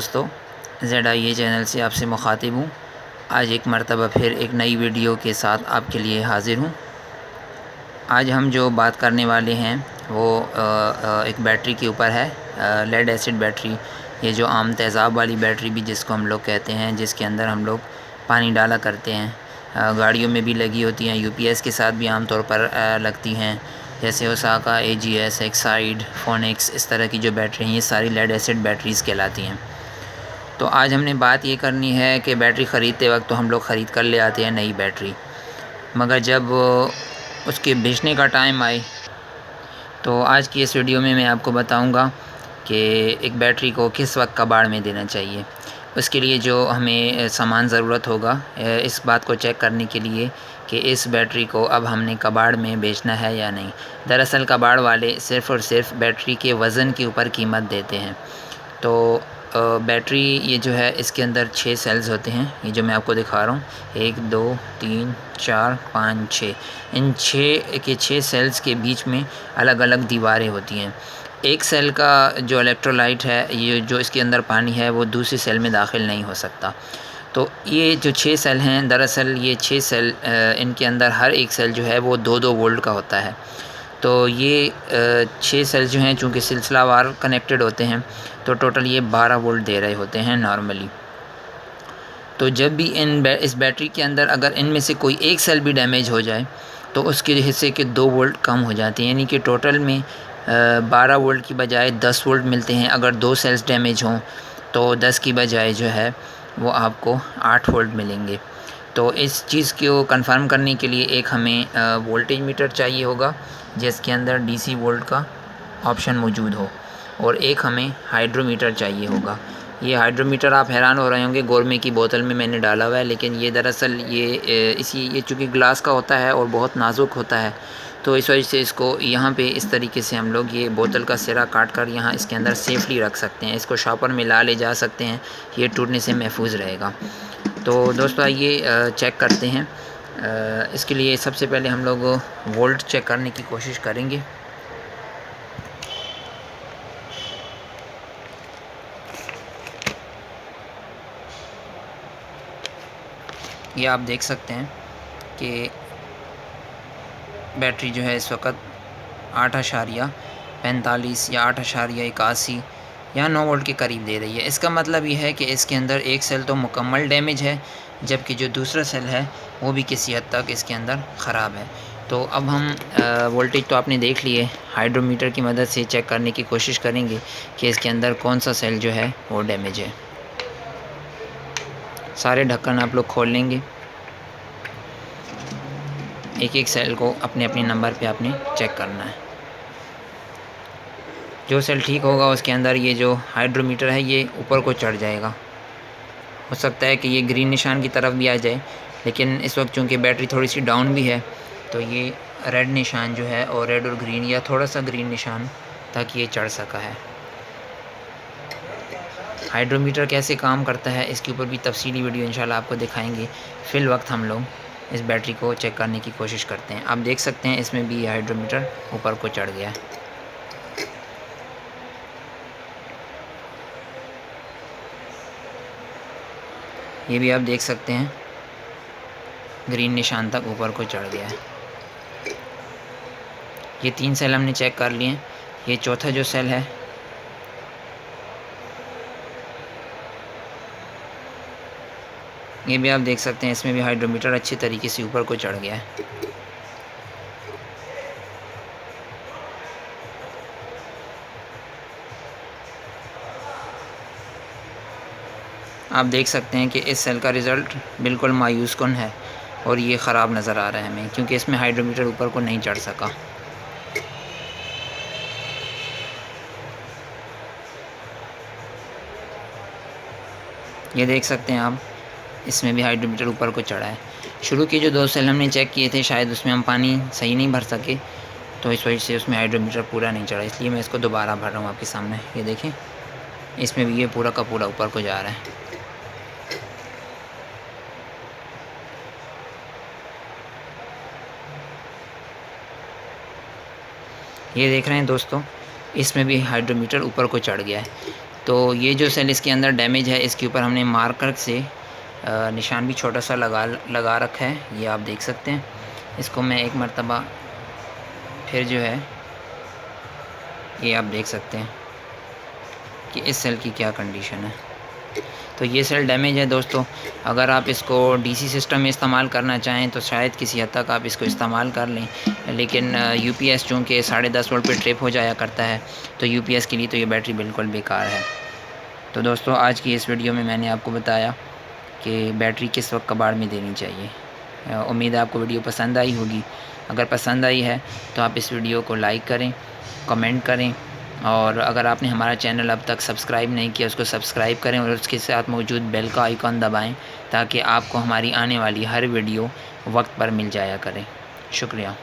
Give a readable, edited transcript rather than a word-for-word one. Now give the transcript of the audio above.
दोस्तों, ZIA channel से आपसे मुखातिब हूँ। आज एक मरतबा फिर एक नई वीडियो के साथ आपके लिए हाज़िर हूँ। आज हम जो बात करने वाले हैं वो एक बैटरी के ऊपर है, लेड एसिड बैटरी। ये जो आम तेज़ाब वाली बैटरी भी जिसको हम लोग कहते हैं, जिसके अंदर हम लोग पानी डाला करते हैं, गाड़ियों में भी लगी होती हैं, UPS के साथ भी आम तौर पर लगती हैं, जैसे ओसाका, AGS, एक्साइड, फोनिक्स, इस तरह की जो बैटरी हैं ये सारी लेड एसिड बैटरीज़ कहलाती हैं। तो आज हमने बात ये करनी है कि बैटरी ख़रीदते वक्त तो हम लोग ख़रीद कर ले आते हैं नई बैटरी, मगर जब उसके बेचने का टाइम आए तो आज की इस वीडियो में मैं आपको बताऊंगा कि एक बैटरी को किस वक्त कबाड़ में देना चाहिए। उसके लिए जो हमें सामान ज़रूरत होगा इस बात को चेक करने के लिए कि इस बैटरी को अब हमने कबाड़ में बेचना है या नहीं। दरअसल कबाड़ वाले सिर्फ़ और सिर्फ बैटरी के वज़न के ऊपर कीमत देते हैं। तो बैटरी ये जो है इसके अंदर 6 सेल्स होते हैं, ये जो मैं आपको दिखा रहा हूँ, 1 2 3 4 5 6। इन 6 सेल्स के बीच में अलग अलग दीवारें होती हैं। एक सेल का जो इलेक्ट्रोलाइट है, ये जो इसके अंदर पानी है, वो दूसरी सेल में दाखिल नहीं हो सकता। तो ये जो 6 सेल हैं, दरअसल ये 6 सेल इनके अंदर हर एक सेल जो है वो 2-2 वोल्ट का होता है। तो ये 6 सेल जो हैं चूँकि सिलसिलावार कनेक्टेड होते हैं, तो टोटल ये 12 वोल्ट दे रहे होते हैं नॉर्मली। तो जब भी इस बैटरी के अंदर अगर इनमें से कोई एक सेल भी डैमेज हो जाए तो उसके हिस्से के 2 वोल्ट कम हो जाते हैं, यानी कि टोटल में 12 वोल्ट की बजाय 10 वोल्ट मिलते हैं। अगर 2 सेल्स डैमेज हों तो 10 की बजाय जो है वो आपको 8 वोल्ट मिलेंगे। तो इस चीज़ को कंफर्म करने के लिए एक हमें वोल्टेज मीटर चाहिए होगा जिसके अंदर DC वोल्ट का ऑप्शन मौजूद हो, और एक हमें हाइड्रोमीटर चाहिए होगा। ये हाइड्रोमीटर आप हैरान हो रहे होंगे, गोरमे की बोतल में मैंने डाला हुआ है, लेकिन ये दरअसल ये चूँकि ग्लास का होता है और बहुत नाजुक होता है, तो इस वजह से इसको यहाँ पे इस तरीके से हम लोग ये बोतल का सिरा काट कर यहाँ इसके अंदर सेफली रख सकते हैं। इसको शॉपर में ला ले जा सकते हैं, ये टूटने से महफूज रहेगा। तो दोस्तों आइए चेक करते हैं। इसके लिए सबसे पहले हम लोग वोल्ट चेक करने की कोशिश करेंगे। ये आप देख सकते हैं कि बैटरी जो है इस वक्त 8.45 या 8.81 या 9 वोल्ट के करीब दे रही है। इसका मतलब ये है कि इसके अंदर एक सेल तो मुकम्मल डैमेज है, जबकि जो दूसरा सेल है वो भी किसी हद तक इसके अंदर ख़राब है। तो अब हम वोल्टेज तो आपने देख लिए, हाइड्रोमीटर की मदद से चेक करने की कोशिश करेंगे कि इसके अंदर कौन सा सेल जो है वो डैमेज है। सारे ढक्कन आप लोग खोल लेंगे, एक एक सेल को अपने अपने नंबर पे आपने चेक करना है। जो सेल ठीक होगा उसके अंदर ये जो हाइड्रोमीटर है ये ऊपर को चढ़ जाएगा। हो सकता है कि ये ग्रीन निशान की तरफ भी आ जाए, लेकिन इस वक्त चूँकि बैटरी थोड़ी सी डाउन भी है तो ये रेड निशान जो है, और रेड और ग्रीन या थोड़ा सा ग्रीन निशान तक ये चढ़ सका है। हाइड्रोमीटर कैसे काम करता है इसके ऊपर भी तफसीली वीडियो इंशाल्लाह आपको दिखाएंगे। फ़िल वक्त हम लोग इस बैटरी को चेक करने की कोशिश करते हैं। आप देख सकते हैं इसमें भी हाइड्रोमीटर ऊपर को चढ़ गया है। ये भी आप देख सकते हैं ग्रीन निशान तक ऊपर को चढ़ गया है। ये 3 सेल हमने चेक कर लिए हैं। ये चौथा जो सेल है ये भी आप देख सकते हैं, इसमें भी हाइड्रोमीटर अच्छी तरीके से ऊपर को चढ़ गया है। आप देख सकते हैं कि इस सेल का रिज़ल्ट बिल्कुल मायूस कुन है और ये ख़राब नज़र आ रहा है हमें, क्योंकि इसमें हाइड्रोमीटर ऊपर को नहीं चढ़ सका। ये देख सकते हैं आप, इसमें भी हाइड्रोमीटर ऊपर को चढ़ा है। शुरू के जो 2 सेल हमने चेक किए थे शायद उसमें हम पानी सही नहीं भर सके, तो इस वजह से उसमें हाइड्रोमीटर पूरा नहीं चढ़ा, इसलिए मैं इसको दोबारा भर रहा हूँ आपके सामने। ये देखें, इसमें भी ये पूरा का पूरा ऊपर को जा रहा है। ये देख रहे हैं दोस्तों, इसमें भी हाइड्रोमीटर ऊपर को चढ़ गया है। तो ये जो सेल इसके अंदर डैमेज है, इसके ऊपर हमने मार्कर से निशान भी छोटा सा लगा रखा है, ये आप देख सकते हैं। इसको मैं एक मरतबा फिर जो है ये आप देख सकते हैं कि इस सेल की क्या कंडीशन है। तो ये सेल डैमेज है दोस्तों। अगर आप इसको डीसी सिस्टम में इस्तेमाल करना चाहें तो शायद किसी हद तक आप इसको इस्तेमाल कर लें, लेकिन यूपीएस चूँकि 10.5 वोल्ट पे ट्रिप हो जाया करता है, तो यूपीएस के लिए तो ये बैटरी बिल्कुल बेकार है। तो दोस्तों आज की इस वीडियो में मैंने आपको बताया कि बैटरी किस वक्त कबाड़ में देनी चाहिए। उम्मीद है आपको वीडियो पसंद आई होगी। अगर पसंद आई है तो आप इस वीडियो को लाइक करें, कमेंट करें, और अगर आपने हमारा चैनल अब तक सब्सक्राइब नहीं किया उसको सब्सक्राइब करें और उसके साथ मौजूद बेल का आइकॉन दबाएं ताकि आपको हमारी आने वाली हर वीडियो वक्त पर मिल जाया करे। शुक्रिया।